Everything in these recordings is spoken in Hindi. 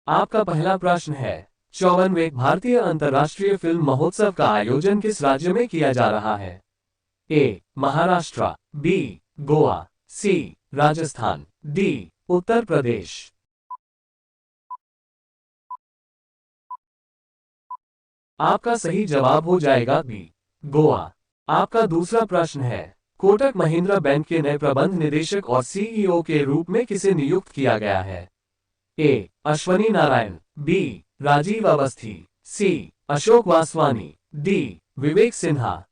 आपका पहला प्रश्न है, 54वें भारतीय अंतर्राष्ट्रीय फिल्म महोत्सव का आयोजन किस राज्य में किया जा रहा है? ए. महाराष्ट्र, बी. गोवा, सी. राजस्थान, डी. उत्तर प्रदेश। आपका सही जवाब हो जाएगा बी. गोवा। आपका दूसरा प्रश्न है, कोटक महिंद्रा बैंक के नए प्रबंध निदेशक और सीईओ के रूप में किसे नियुक्त किया गया है? ए. अश्वनी नारायण, बी. राजीव अवस्थी, सी. अशोक वासवानी, डी. विवेक सिन्हा।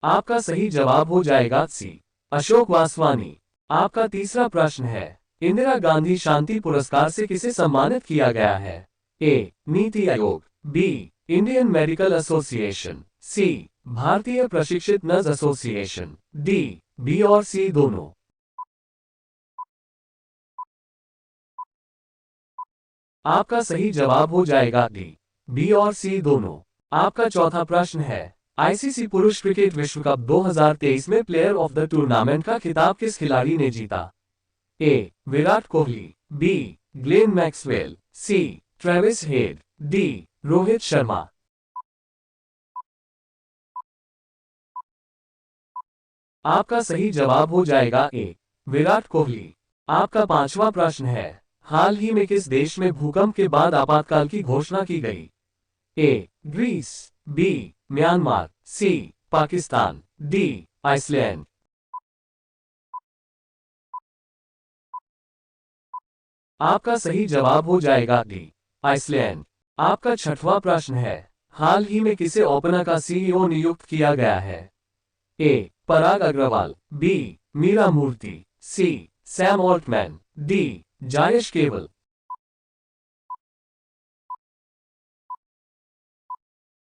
आपका सही जवाब हो जाएगा सी. अशोक वासवानी। आपका तीसरा प्रश्न है, इंदिरा गांधी शांति पुरस्कार से किसे सम्मानित किया गया है? ए. NITI Aayog, B. Indian medical association, सी. भारतीय प्रशिक्षित नर्स एसोसिएशन, डी. बी और सी दोनों। आपका सही जवाब हो जाएगा डी. बी और सी दोनों। आपका चौथा प्रश्न है, आईसीसी पुरुष क्रिकेट विश्व कप 2023 में प्लेयर ऑफ द टूर्नामेंट का खिताब किस खिलाड़ी ने जीता? A. Virat Kohli, B. Glenn Maxwell, C. Travis Head, D. Rohit Sharma. आपका सही जवाब हो जाएगा ए. विराट कोहली। आपका पांचवा प्रश्न है, हाल ही में किस देश में भूकंप के बाद आपातकाल की घोषणा की गई? A. Greece, B. Myanmar, C. Pakistan, D. Iceland. आपका सही जवाब हो जाएगा डी. आइसलैंड। आपका छठवां प्रश्न है, हाल ही में किसे ओपना का सीईओ नियुक्त किया गया है? A. Parag Agrawal, B. Meera Murthy, C. Sam Altman, D. Jayesh Kewal.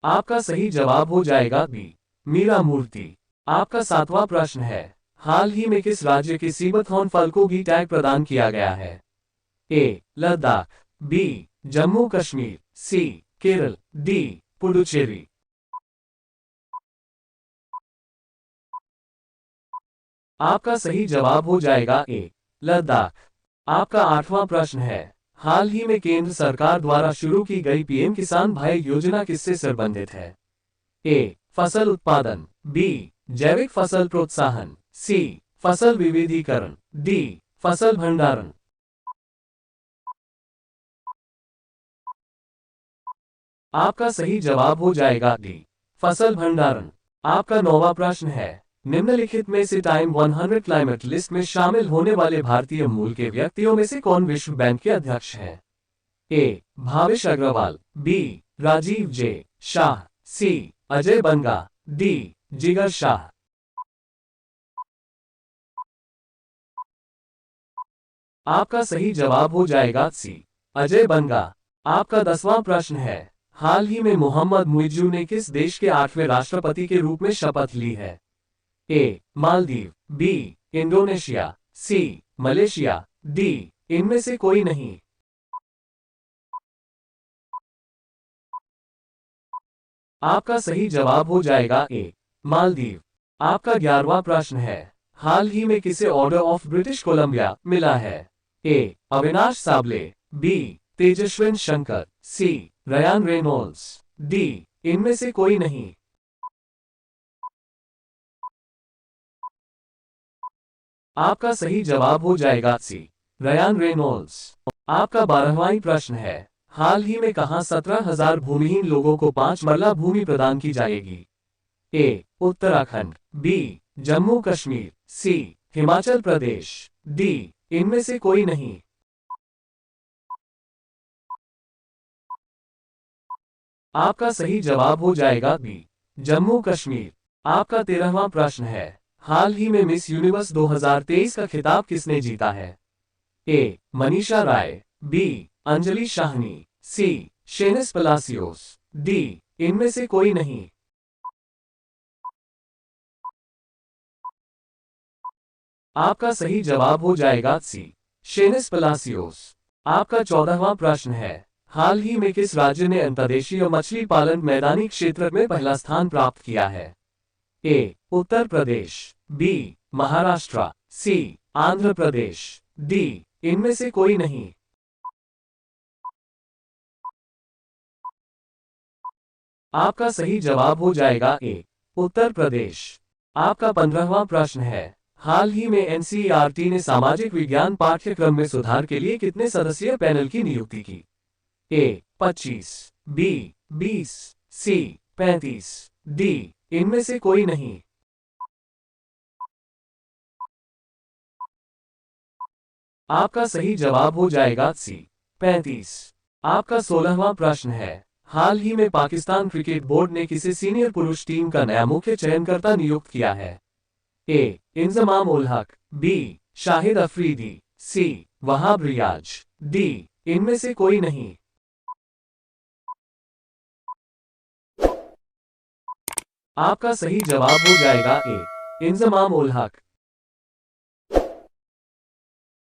आपका सही जवाब हो जाएगा बी. मीरा मूर्ति। आपका सातवां प्रश्न है, हाल ही में किस राज्य के सीबथॉर्न फल को भी टैग प्रदान किया गया है? ए. लद्दाख, बी. जम्मू कश्मीर, सी. केरल, डी. पुडुचेरी। आपका सही जवाब हो जाएगा ए. लद्दाख। आपका आठवां प्रश्न है, हाल ही में केंद्र सरकार द्वारा शुरू की गई पीएम किसान भाई योजना किससे संबंधित है? ए. फसल उत्पादन, बी. जैविक फसल प्रोत्साहन, सी. फसल विविधीकरण, डी. फसल भंडारण। आपका सही जवाब हो जाएगा डी. फसल भंडारण। आपका नौवां प्रश्न है, निम्नलिखित में से टाइम 100 क्लाइमेट लिस्ट में शामिल होने वाले भारतीय मूल के व्यक्तियों में से कौन विश्व बैंक के अध्यक्ष हैं? ए. भावेश अग्रवाल, बी. राजीव जे. शाह, सी. अजय बंगा, डी. जिगर शाह। आपका सही जवाब हो जाएगा सी. अजय बंगा। आपका 10वां प्रश्न है, हाल ही में मोहम्मद मुइज्जू ने किस देश के 8वें राष्ट्रपति के रूप में शपथ ली है? A. Maldives, B. Indonesia, C. Malaysia, D. इनमें से कोई नहीं। आपका सही जवाब हो जाएगा ए. मालदीव। आपका 11वां प्रश्न है, हाल ही में किसे ऑर्डर ऑफ ब्रिटिश कोलंबिया मिला है? A. Avinash Sable, B. Tejaswin Shankar, C. Ryan Reynolds, D. इनमें से कोई नहीं। आपका सही जवाब हो जाएगा सी. Ryan Reynolds. आपका 12वां प्रश्न है, हाल ही में कहां 17,000 भूमिहीन लोगों को 5 मरला भूमि प्रदान की जाएगी? ए. उत्तराखंड, बी. जम्मू कश्मीर, सी. हिमाचल प्रदेश, डी. इनमें से कोई नहीं। आपका सही जवाब हो जाएगा बी. जम्मू कश्मीर। आपका 13वां प्रश्न है, हाल ही में मिस यूनिवर्स 2023 का खिताब किसने जीता है? ए. मनीषा राय, बी. अंजलि शाहनी, सी. शेनिस पलासियोस, डी. इनमें से कोई नहीं। आपका सही जवाब हो जाएगा सी. शेनिस पलासियोस। आपका 14वां प्रश्न है, हाल ही में किस राज्य ने अंतर्देशीय मछली पालन मैदानी क्षेत्र में पहला स्थान प्राप्त किया है? ए. उत्तर प्रदेश, बी. महाराष्ट्र, सी. आंध्र प्रदेश। डी, इनमें से कोई नहीं। आपका सही जवाब हो जाएगा ए, उत्तर प्रदेश। आपका 15वां प्रश्न है, हाल ही में एनसीईआरटी ने सामाजिक विज्ञान पाठ्यक्रम में सुधार के लिए कितने सदस्यीय पैनल की नियुक्ति की? ए 25, बी 20, सी 35, डी, इनमें से कोई नहीं। आपका सही जवाब हो जाएगा सी 35। आपका 16वां प्रश्न है, हाल ही में पाकिस्तान क्रिकेट बोर्ड ने किसे सीनियर पुरुष टीम का नया मुख्य चयनकर्ता नियुक्त किया है? ए, इंजमाम उल हक, बी, शाहिद अफरीदी, सी, वहाब रियाज, डी, इनमें से कोई नहीं। आपका सही जवाब हो जाएगा ए, इंजमाम उल हक।